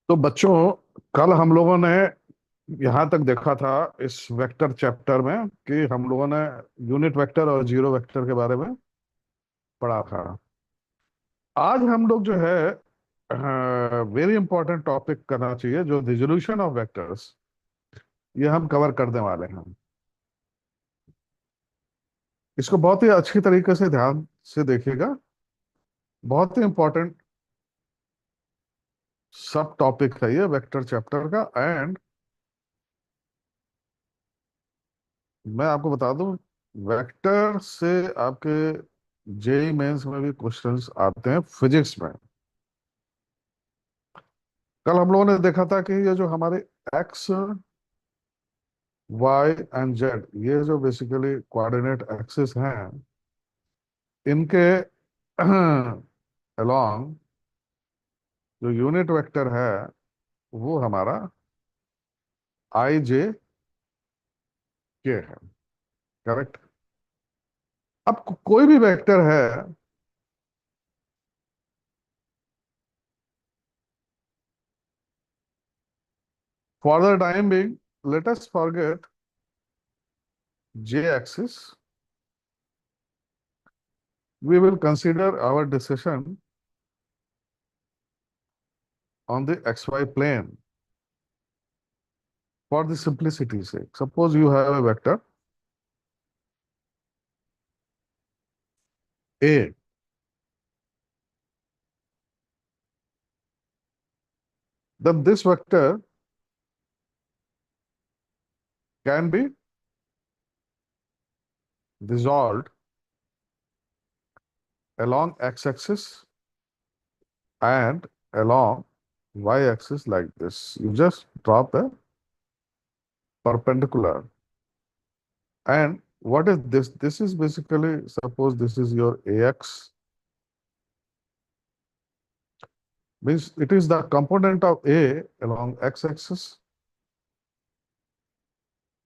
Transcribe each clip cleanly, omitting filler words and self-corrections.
तो बच्चों, कल हम लोगों ने यहां तक देखा था इस वेक्टर चैप्टर में कि हम लोगों ने यूनिट वेक्टर और जीरो वेक्टर के बारे में पढ़ा था। आज हम लोग जो है वेरी इंपॉर्टेंट टॉपिक करना चाहिए, जो रिजोल्यूशन ऑफ वेक्टर्स, ये हम कवर करने वाले हैं। इसको बहुत ही अच्छी तरीके से ध्यान से देखिएगा। बहुत ही इंपॉर्टेंट सब टॉपिक है ये वेक्टर चैप्टर का। एंड मैं आपको बता दूं, वेक्टर से आपके जेई मेंस में भी क्वेश्चंस आते हैं फिजिक्स में। कल हम लोगों ने देखा था कि ये जो हमारे एक्स, वाई एंड जेड, ये जो बेसिकली कोऑर्डिनेट एक्सिस हैं, इनके अलोंग जो यूनिट वेक्टर है वो हमारा आई जे के है। करेक्ट। अब कोई भी वेक्टर है, for the time being let us forget J axis, we will consider our decision on the xy plane for the simplicity sake. Suppose you have a vector A, then this vector can be resolved along x-axis and along y-axis like this. You just drop a perpendicular. And what is this? This is basically, suppose this is your AX, means it is the component of A along x-axis,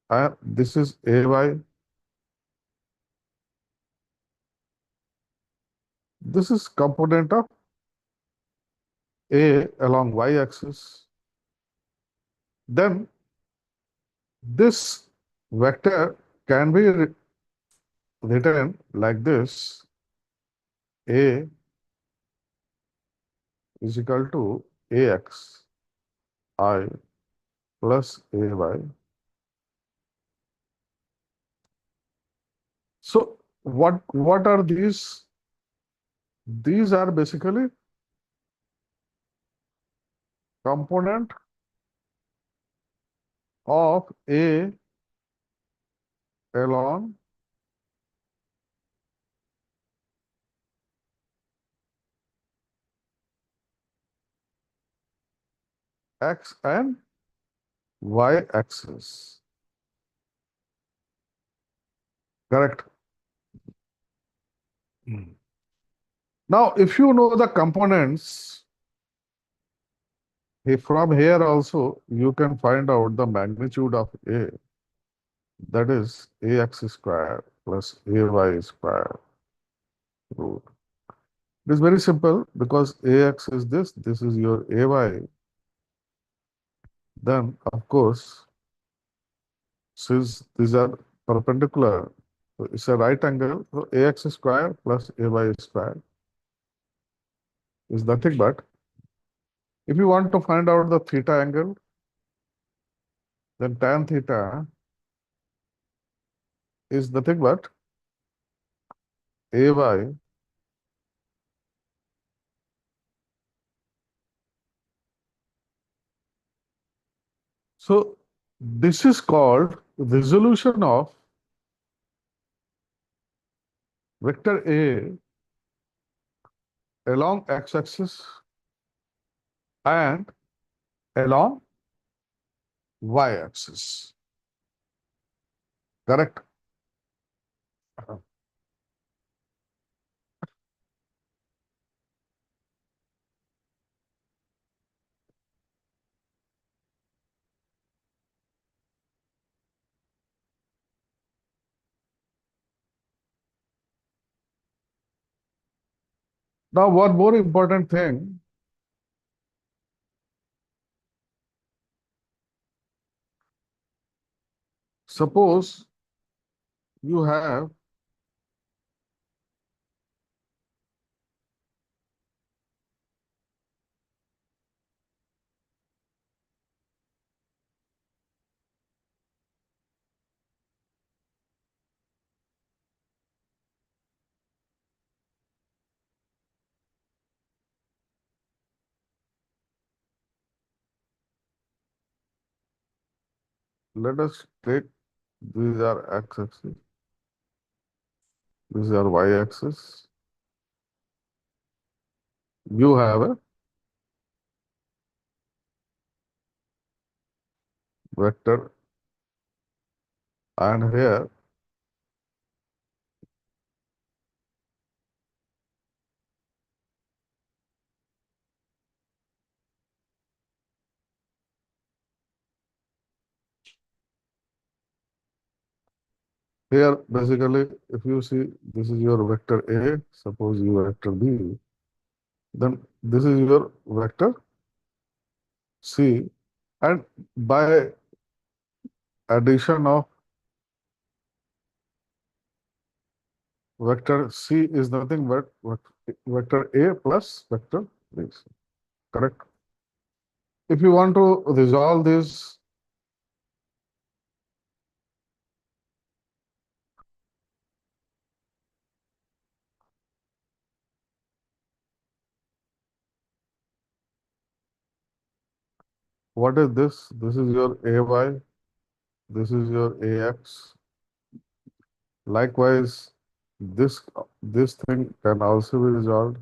and this is AY. This is component of A along y-axis. Then this vector can be written like this: A is equal to AX I plus AY. So what are these? These are basically component of A along X and Y axis. Correct. Hmm. Now, if you know the components, from here also you can find out the magnitude of A, that is AX square plus AY square root. It is very simple because AX is this is your AY. Then, of course, since these are perpendicular, so it's a right angle, so AX square plus AY square is nothing but, if you want to find out the theta angle, then tan theta is nothing but AY So this is called resolution of vector A along x-axis and along y-axis. Correct? Now, one more important thing, Suppose you have let us take these are x-axis, these are y-axis. You have a vector, and here basically if you see this is your vector A, suppose you vector B, then this is your vector C, and by addition of vector C is nothing but vector A plus vector B. Correct? If you want to resolve this, what is this? This is your AY, this is your AX. Likewise, this thing can also be resolved.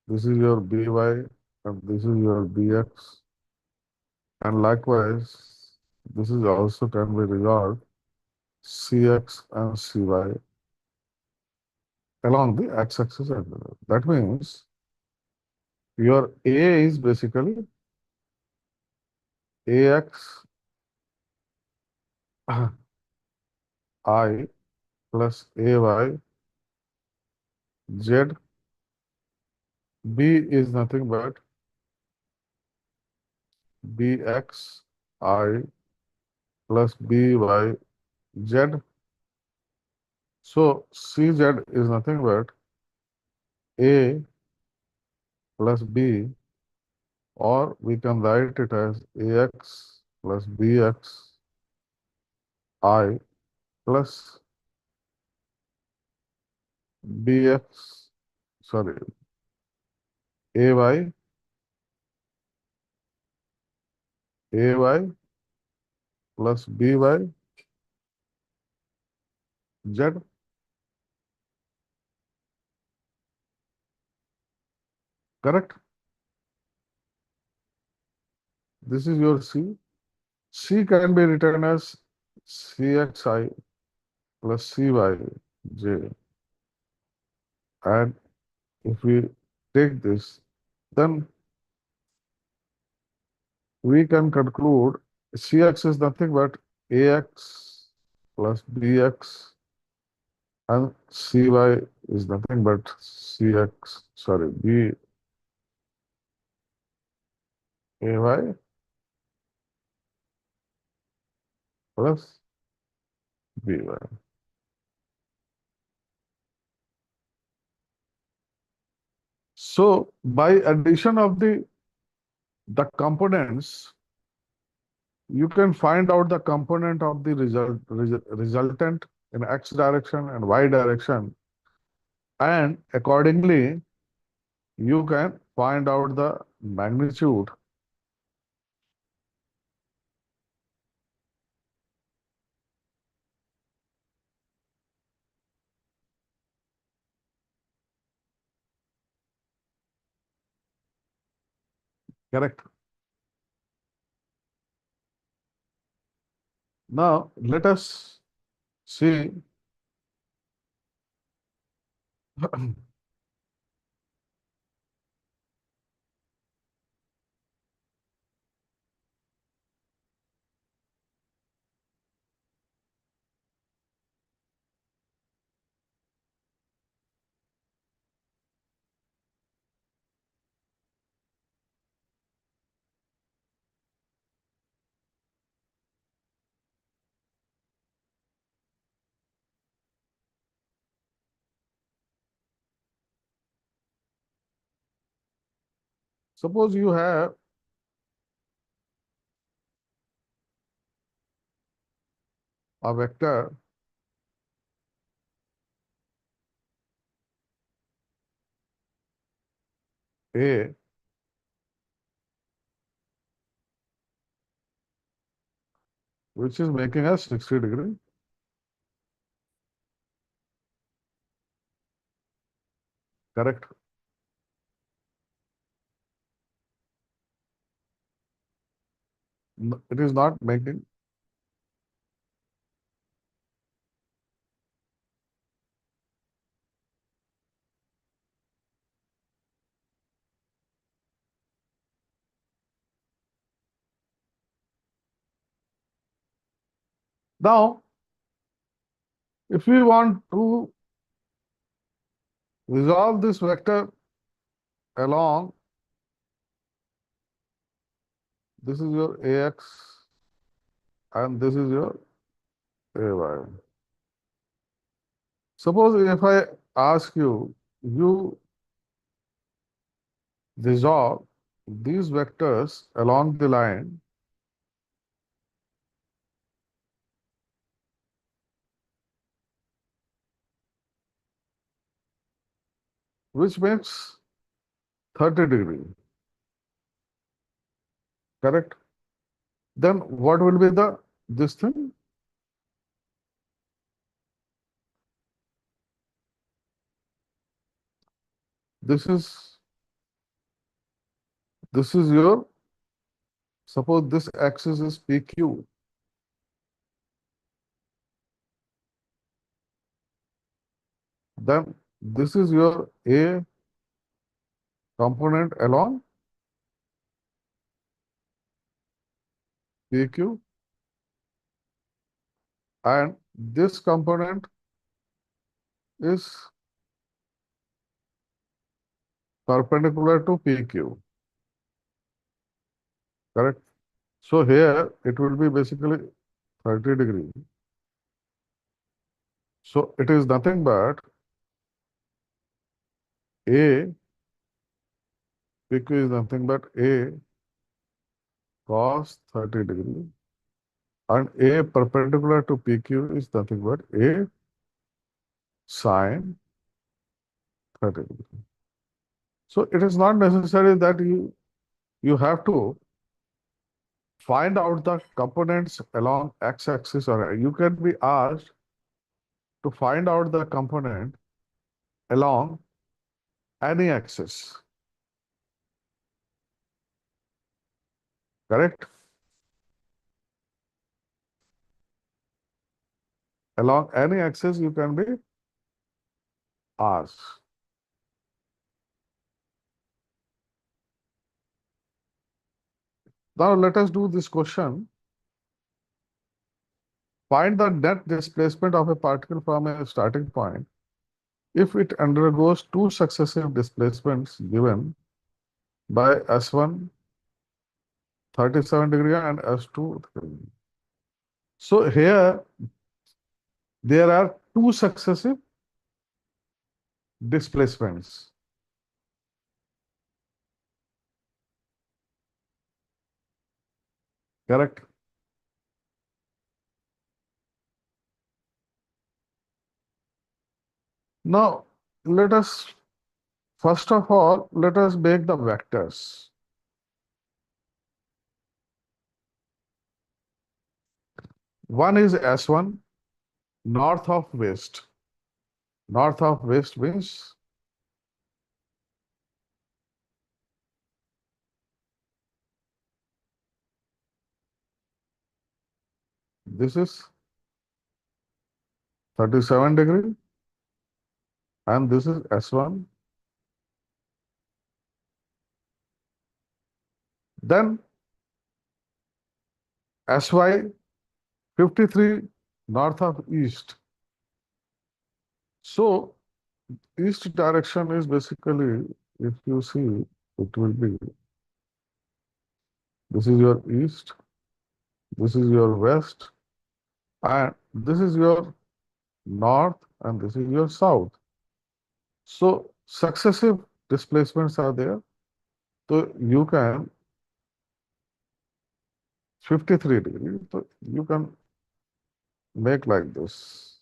This is your BY and this is your BX. And likewise, this is also can be resolved CX and CY along the x-axis as well. That means your A is basically AX I plus AY Z. B is nothing but BX I plus BY Z. So CZ is nothing but A plus B, or we can write it as AX plus BX I plus BX, sorry, AY, AY plus BY Z. Correct? This is your C. C can be written as CXI plus CYJ. And if we take this, then we can conclude CX is nothing but AX plus BX, and CY is nothing but CX, sorry, BAY plus BY. So by addition of the components, you can find out the component of the resultant in X direction and Y direction, and accordingly you can find out the magnitude. Correct? Now let us see Suppose you have a vector A which is making a 60-degree. Correct? It is not making. Now, if we want to resolve this vector along, this is your AX and this is your AY. Suppose if I ask you, you resolve these vectors along the line which makes 30-degree. Correct? Then what will be this thing? This is your, suppose this axis is PQ. Then this is your A component along PQ, and this component is perpendicular to PQ. Correct? So here it will be basically 30-degree. So it is nothing but A, PQ is nothing but A cos 30-degree, and A perpendicular to PQ is nothing but A sin 30-degree. So it is not necessary that you have to find out the components along x-axis, or you can be asked to find out the component along any axis. Correct? Along any axis you can be asked. Now let us do this question. Find the net displacement of a particle from a starting point if it undergoes two successive displacements given by S1 37-degree and S2 30-degree. So here there are two successive displacements. Correct? Now, first of all, let us make the vectors. One is S1, north of west. North of west means this is 37-degree and this is S1. Then SY 53 north of east. So east direction is basically, if you see, it will be, this is your east, this is your west, and this is your north, and this is your south. So successive displacements are there. तो you can 53 degree, so you can make like this.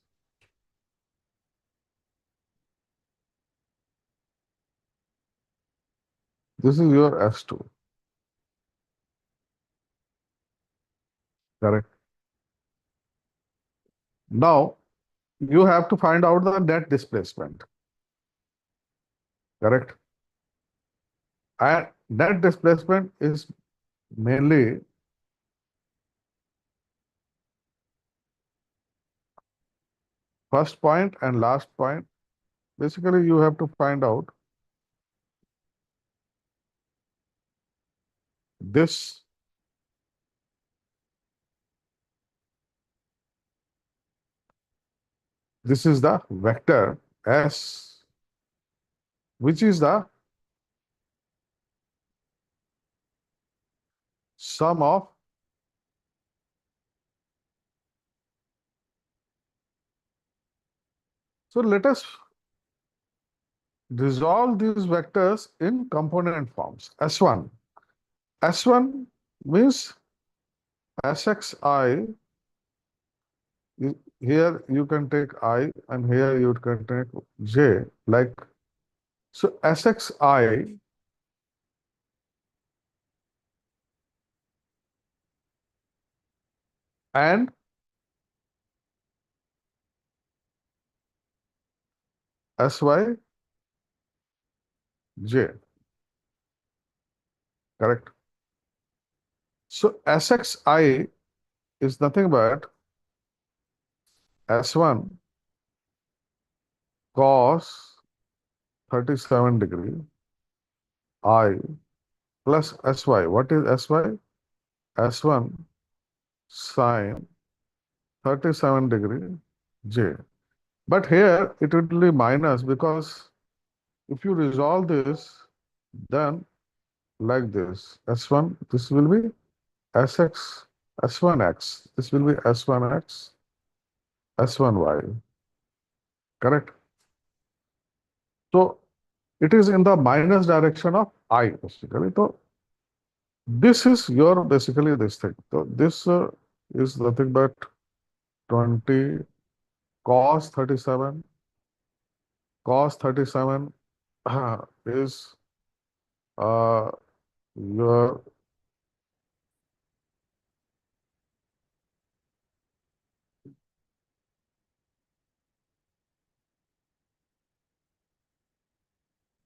This is your S2, correct? Now you have to find out the net displacement, correct? And net displacement is mainly first point and last point. Basically, you have to find out this. This is the vector S, which is the sum of, so let us resolve these vectors in component forms. S1. S1 means Sxi. Here you can take I and here you can take J. Like, so Sxi and Syj, correct? So Sxi is nothing but S1 cos 37 degree I plus Sy. What is Sy? S1 sine 37 degree J. But here it will be minus, because if you resolve this, then like this, S1, this will be Sx, S1x, this will be S1x, S1y, correct? So it is in the minus direction of I, basically. So this is your basically this thing. So this is nothing but 20 cos 37. Cos 37 is your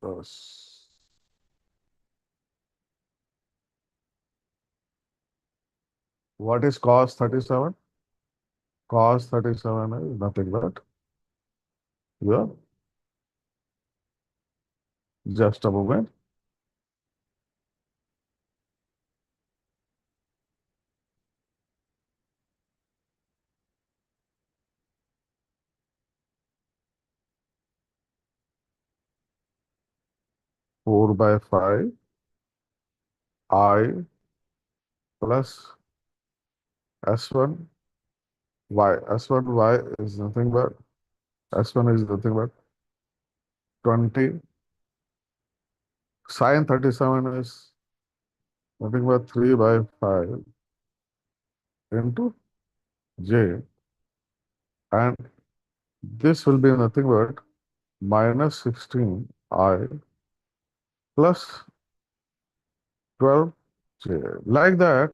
uh, what is cos 37? Cos 37 is nothing but your, just a moment, 4 by 5 I plus S1 y. S1 y is nothing but, S1 is nothing but 20. Sin 37 is nothing but 3 by 5 into j, and this will be nothing but minus 16 I plus 12 j. Like that,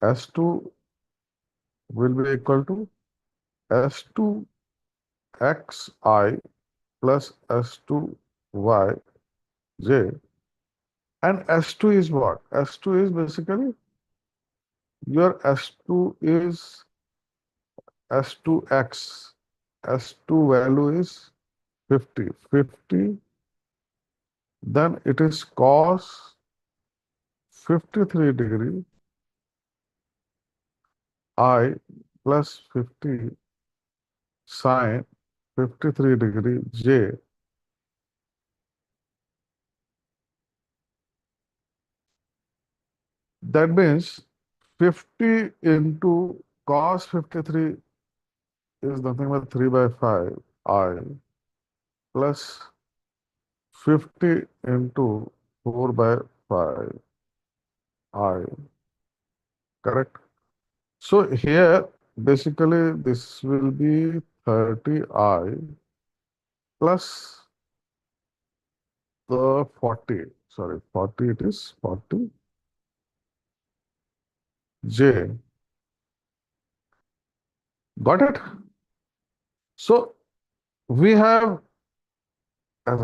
S2 will be equal to S2 xi plus S2 yj, and S2 is what? S2 is basically your S2 is S2x. S2 value is 50. 50, then it is cos 53 degree I plus 50 sine 53 degree j. That means 50 into cos 53 is nothing but 3 by 5 I plus 50 into 4/5 I, correct? So here, basically, this will be 30I plus the 40. Sorry, 40 it is 40J. Got it? So we have,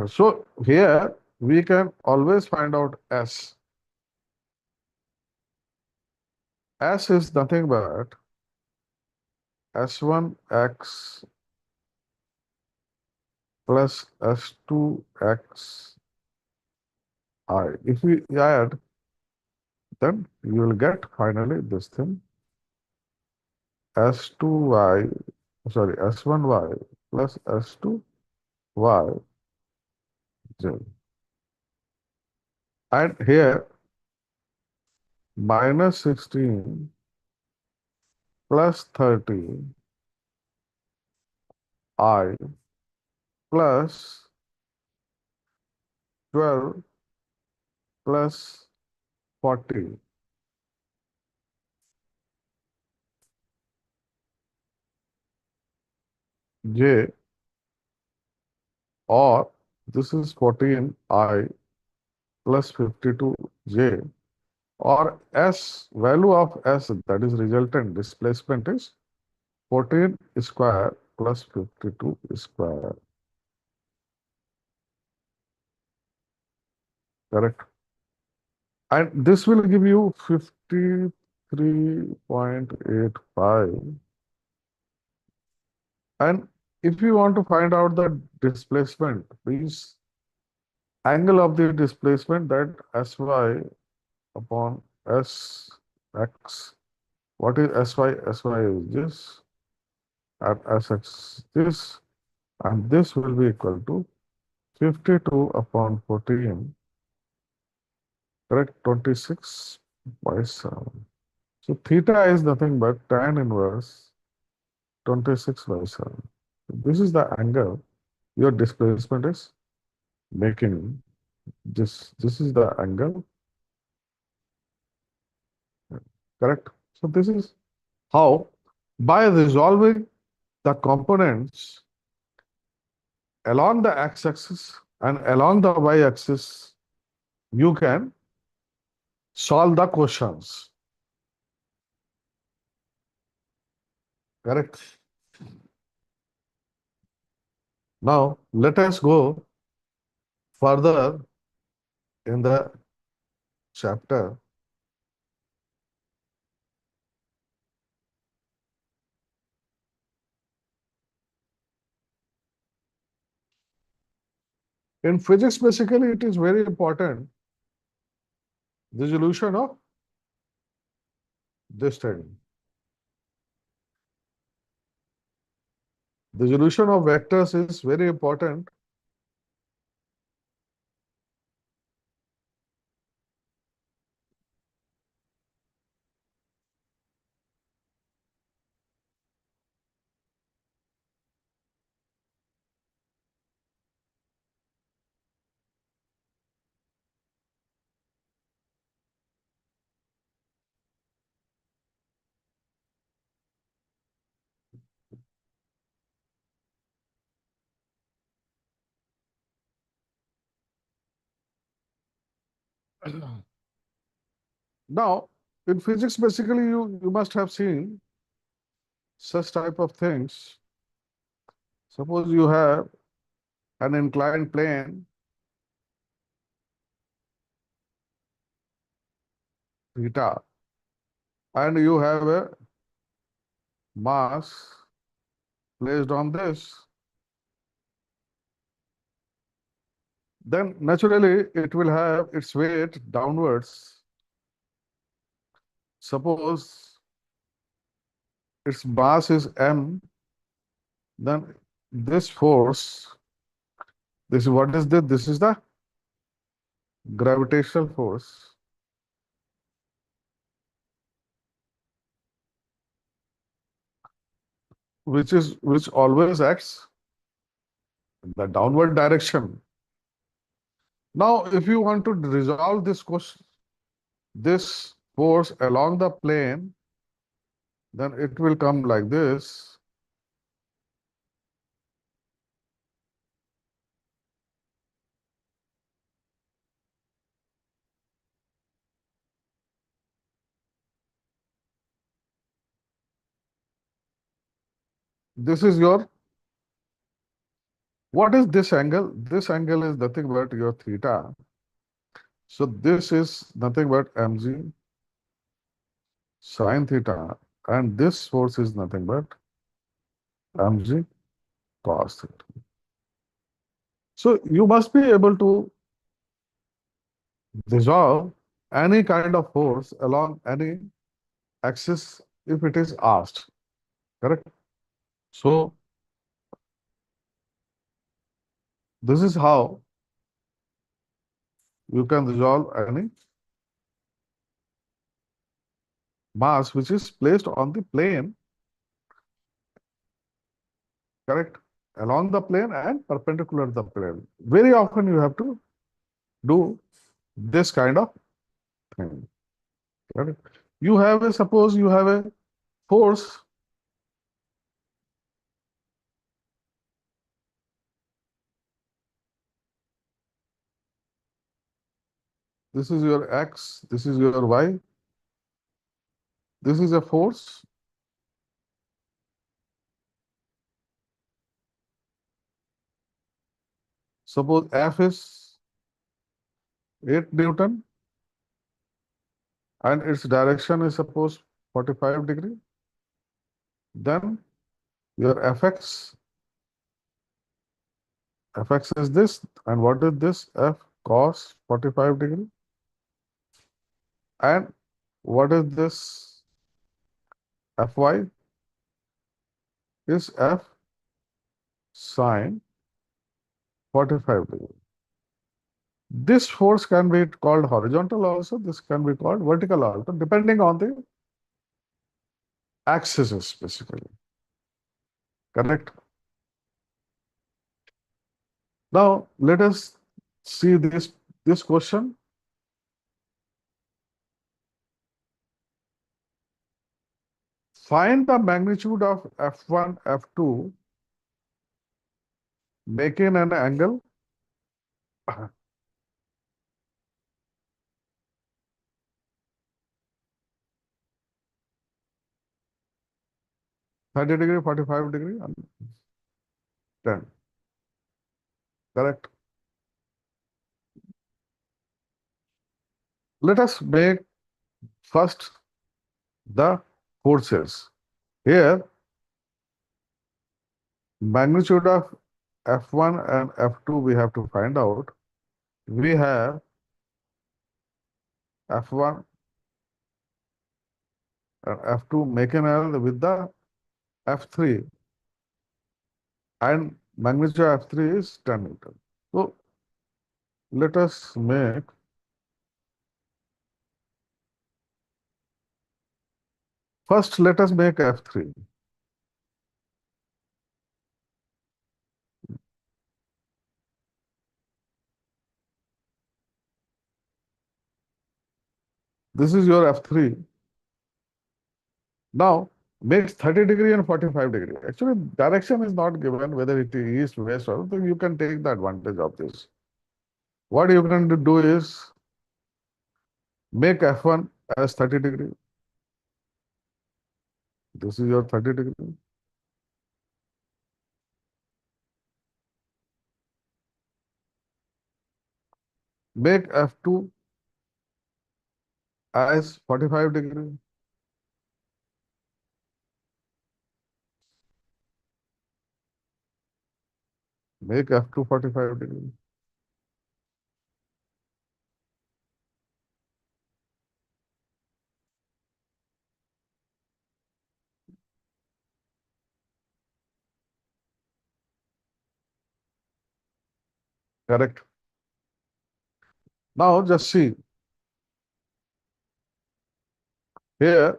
so here we can always find out S. S is nothing but S1X plus S2X I. If we add, then you will get finally this thing S2Y, sorry, S1Y plus S2YJ. And here minus 16 plus 30 I plus 12 plus 40 J, or this is 14 I plus 52 J, or S, value of S, that is resultant displacement, is 14 square plus 52 square. Correct? And this will give you 53.85. And if you want to find out the displacement, means angle of the displacement, that Sy upon Sx. What is Sy? Sy is this, and Sx this, and this will be equal to 52 upon 14, correct? 26/7. So theta is nothing but tan inverse 26/7. This is the angle your displacement is making. This is the angle, correct? So this is how, by resolving the components along the x-axis and along the y-axis, you can solve the questions, correct? Now let us go further in the chapter. In physics, basically, it is very important, resolution of this thing. The resolution of vectors is very important. Now, in physics, basically, you must have seen such type of things. Suppose you have an inclined plane, theta, and you have a mass placed on this, then naturally it will have its weight downwards. Suppose its mass is m, then this force, this is what is this? This is the gravitational force, which always acts in the downward direction. Now, if you want to resolve this question, this force along the plane, then it will come like this. This is your, what is this angle? This angle is nothing but your theta. So this is nothing but mg sine theta, and this force is nothing but mg cos theta. So you must be able to resolve any kind of force along any axis if it is asked, correct? So this is how you can resolve any mass which is placed on the plane, correct? Along the plane and perpendicular to the plane. Very often you have to do this kind of thing, correct? You have a, suppose you have a force, this is your x, this is your y, this is a force. Suppose F is 8 Newton and its direction is suppose 45 degree. Then your fx is this, and what is this? F cos 45 degree. And what is this? Fy is F sine 45 degree. This force can be called horizontal also, this can be called vertical also, depending on the axis basically, correct? Now let us see this question. Find the magnitude of F1, F2, making an angle 30 degree, 45 degree, and 10. Correct. Let us make first the forces. Here, magnitude of F1 and F2 we have to find out. We have F1 and F2 making angle with the F3, and magnitude of F3 is 10 Newton. So let us make, first let us make F3. This is your F3. Now, makes 30 degree and 45 degree. Actually, direction is not given, whether it is east, west, or so you can take the advantage of this. What you can do is make F1 as 30 degree. This is your 30 degree. Make F2 as 45 degree. Make F2 45 degree. Correct. Now just see here,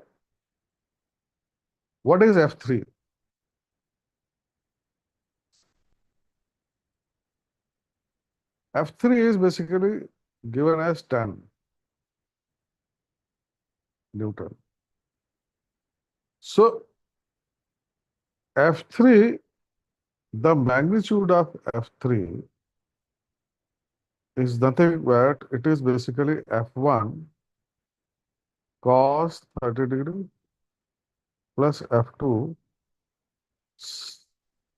what is F3? F3 is basically given as 10 Newton. So F3, the magnitude of F3 is nothing but it is basically F1 cos 30 degree plus F2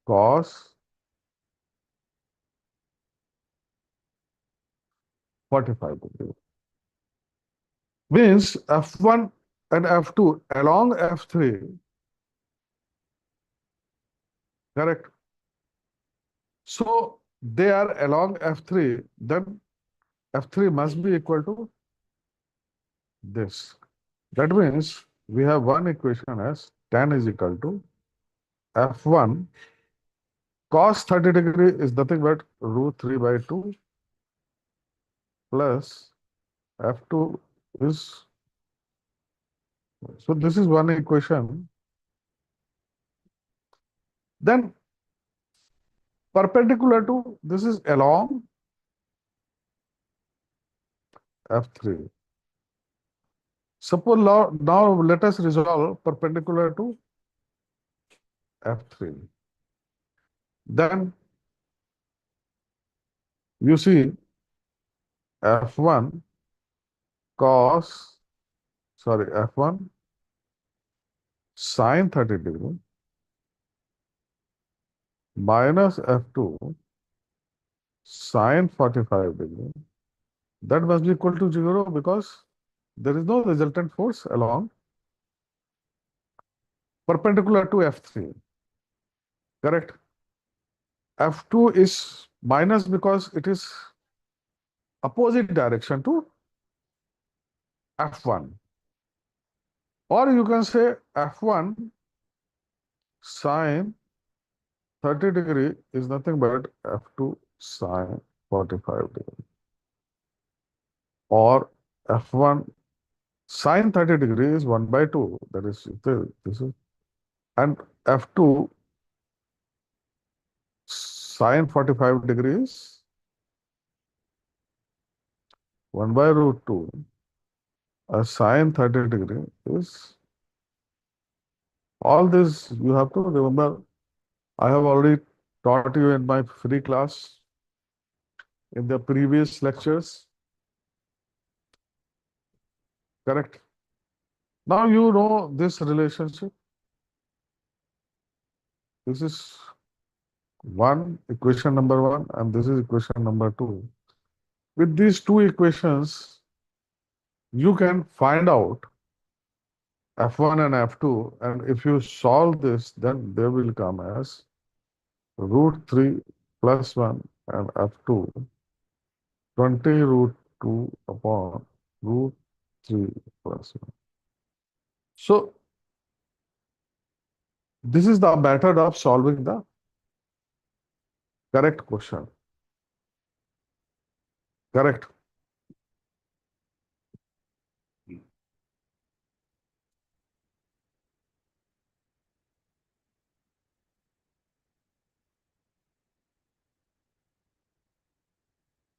cos 45 degree. Means F1 and F2 along F3, correct? So they are along F3, then F3 must be equal to this. That means we have one equation as tan is equal to F1 cos 30 degree is nothing but root 3 by 2 plus F2 is, so this is one equation. Then perpendicular to this is along F3. Suppose now let us resolve perpendicular to F3. Then you see F1 cos, sorry, F1 sin 30 degree minus F2 sin 45 degree. That must be equal to 0 because there is no resultant force along perpendicular to F3. Correct? F2 is minus because it is opposite direction to F1. Or you can say F1 sin 30 degree is nothing but F2 sin 45 degree. Or F1 sin 30 degree is 1 by 2. That is, this is, and F2 sin 45 degrees 1 by root 2. A sin 30 degree is, all this you have to remember. I have already taught you in my free class in the previous lectures. Correct? Now you know this relationship. This is equation number 1, and this is equation number 2. With these two equations, you can find out F1 and F2, and if you solve this, then they will come as root 3 plus 1 and F2 20 root 2 upon root 3 plus 1. So this is the method of solving the correct question. Correct.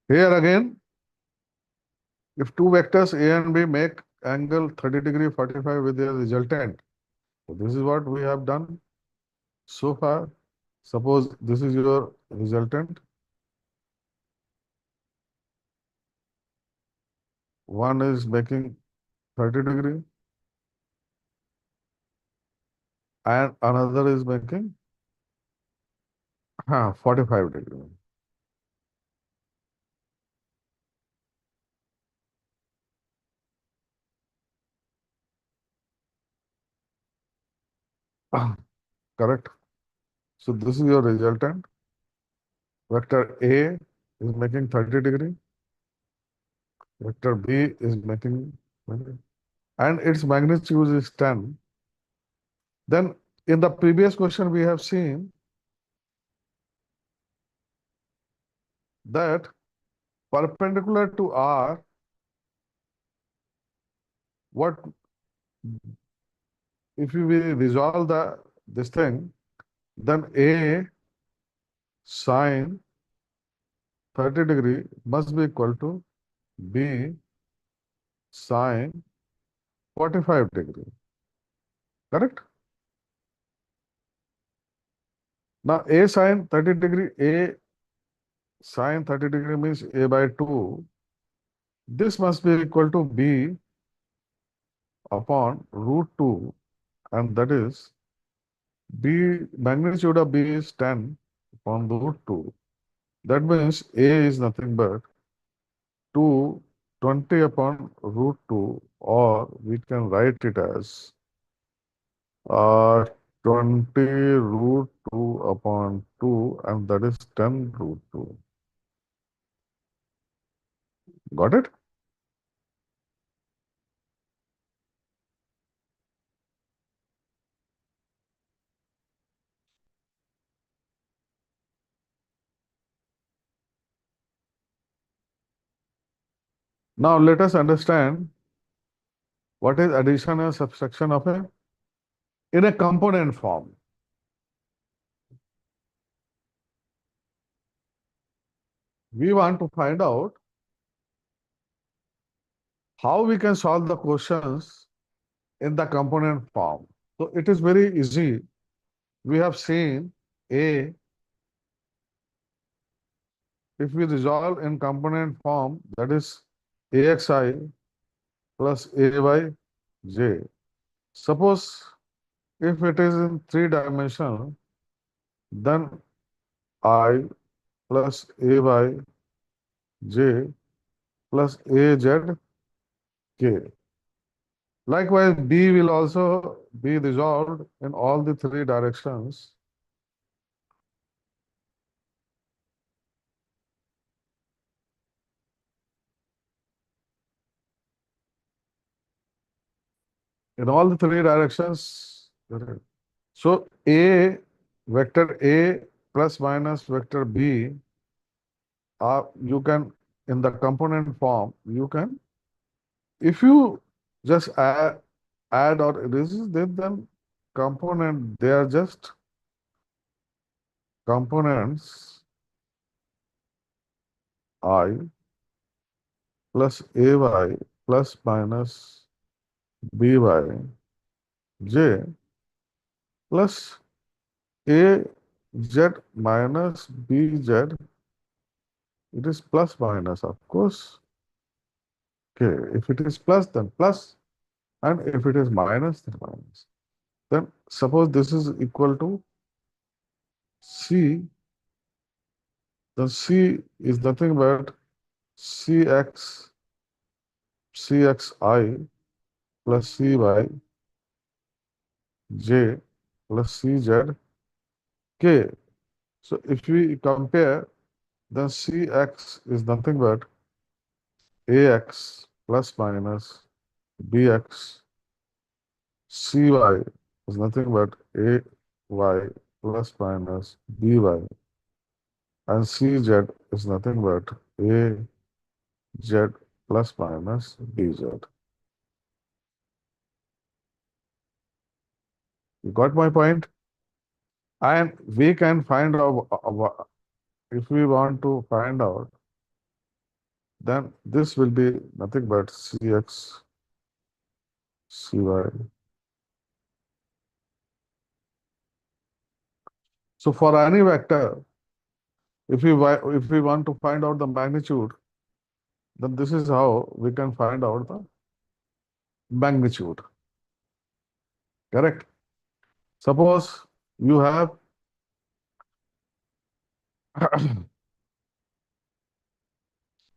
Here again, if two vectors A and B make angle 30 degree 45 with their resultant, so this is what we have done so far. Suppose this is your resultant. One is making 30 degree and another is making 45 degree. Correct. So this is your resultant. Vector A is making 30 degree. Vector B is making 20, and its magnitude is 10. Then in the previous question, we have seen that perpendicular to R, what if we resolve this thing, then A sine 30 degree must be equal to B sine 45 degree. Correct? Now A sine 30 degree, A sine 30 degree means A by 2. This must be equal to B upon root 2, and that is B, magnitude of B is 10 upon root 2. That means A is nothing but 220 upon root 2, or we can write it as uh, 20 root 2 upon 2, and that is 10 root 2. Got it? Now let us understand what is addition and subtraction of a in a component form. We want to find out how we can solve the questions in the component form. So it is very easy. We have seen A, if we resolve in component form, that is AXI plus AYJ. Suppose if it is in three dimensional, then I plus AYJ plus AZK. Likewise, B will also be resolved in all the three directions. In all the three directions. So A, vector A plus minus vector B, you can, in the component form, you can, if you just add or erase, then component, they are just components I plus AY plus minus BY J plus AZ minus BZ. It is plus minus, of course. Okay, if it is plus, then plus, and if it is minus, then minus. Then suppose this is equal to C, then C is nothing but CXI plus CY J plus CZ K. So if we compare, then CX is nothing but AX plus minus BX. CY is nothing but AY plus minus BY. And CZ is nothing but AZ plus minus BZ. You got my point? And we can find out, if we want to find out, then this will be nothing but CX, CY. So for any vector, if we want to find out the magnitude, then this is how we can find out the magnitude. Correct? Suppose you have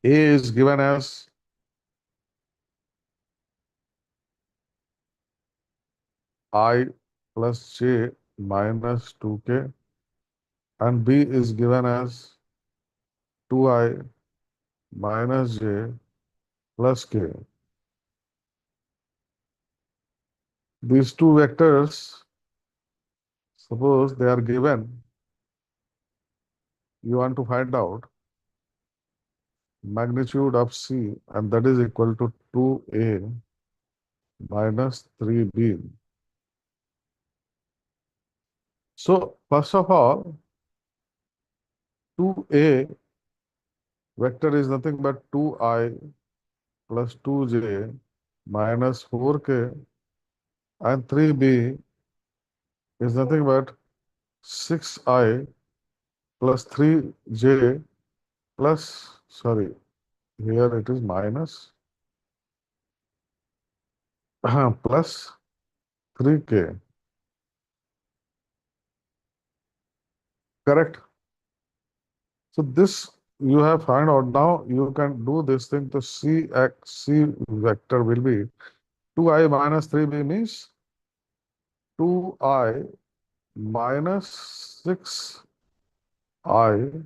A is given as I plus J minus 2K, and B is given as 2I minus J plus K. These two vectors, suppose they are given, you want to find out magnitude of C, and that is equal to 2A minus 3B. So first of all, 2A Vector is nothing but 2i plus 2j minus 4k, and 3b is nothing but 6i plus 3j plus, sorry, here it is minus plus 3k. Correct? So this you have found out. Now you can do this thing. The C vector will be 2i minus 3b means 2i minus 6i,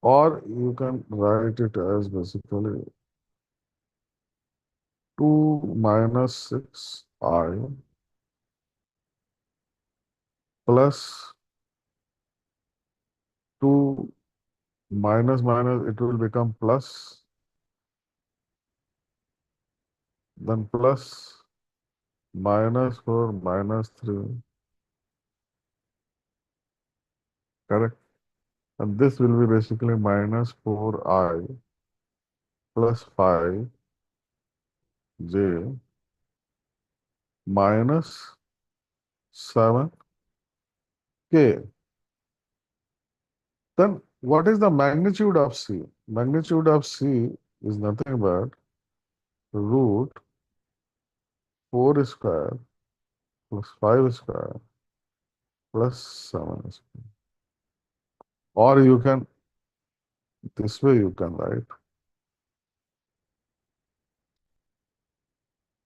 or you can write it as basically 2 minus 6i plus 2 minus minus, it will become plus, then plus minus 4 minus 3. Correct? And this will be basically minus 4i plus 5j minus 7k. Then what is the magnitude of C? Magnitude of C is nothing but root 4 square plus 5 square plus 7 square. Or you can, this way you can write.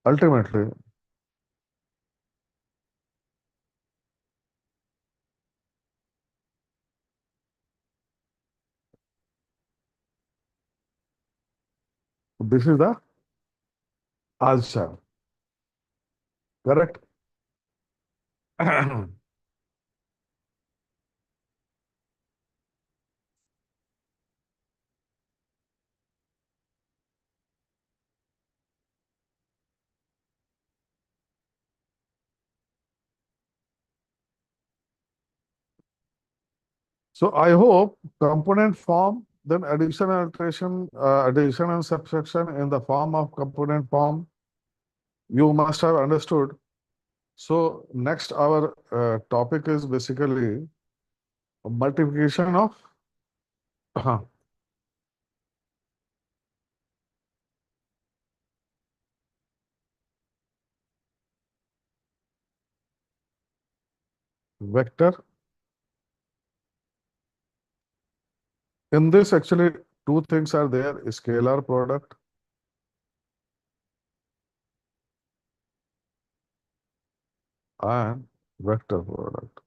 Ultimately, this is the answer. Correct? So I hope component form, then addition, alteration, addition and subtraction in the form of component form, you must have understood. So next our topic is basically multiplication of vector. In this actually two things are there, scalar product and vector product.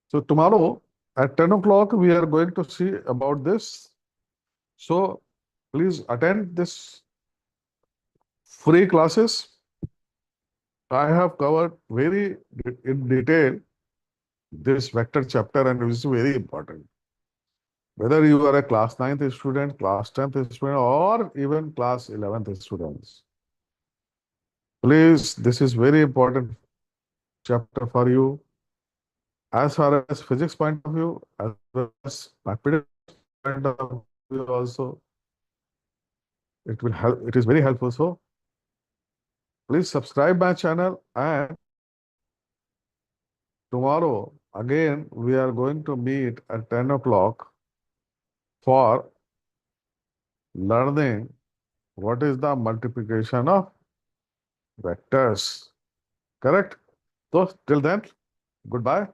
So tomorrow at 10 o'clock, we are going to see about this. So please attend this free classes. I have covered very in detail this vector chapter, and it is very important. Whether you are a class 9th student, class 10th student, or even class 11th students. Please, this is very important chapter for you. As far as physics point of view, as well as mathematics point of view also, it will help. It is very helpful. So please subscribe my channel, and tomorrow again we are going to meet at 10 o'clock for learning what is the multiplication of vectors. Correct? So till then, goodbye.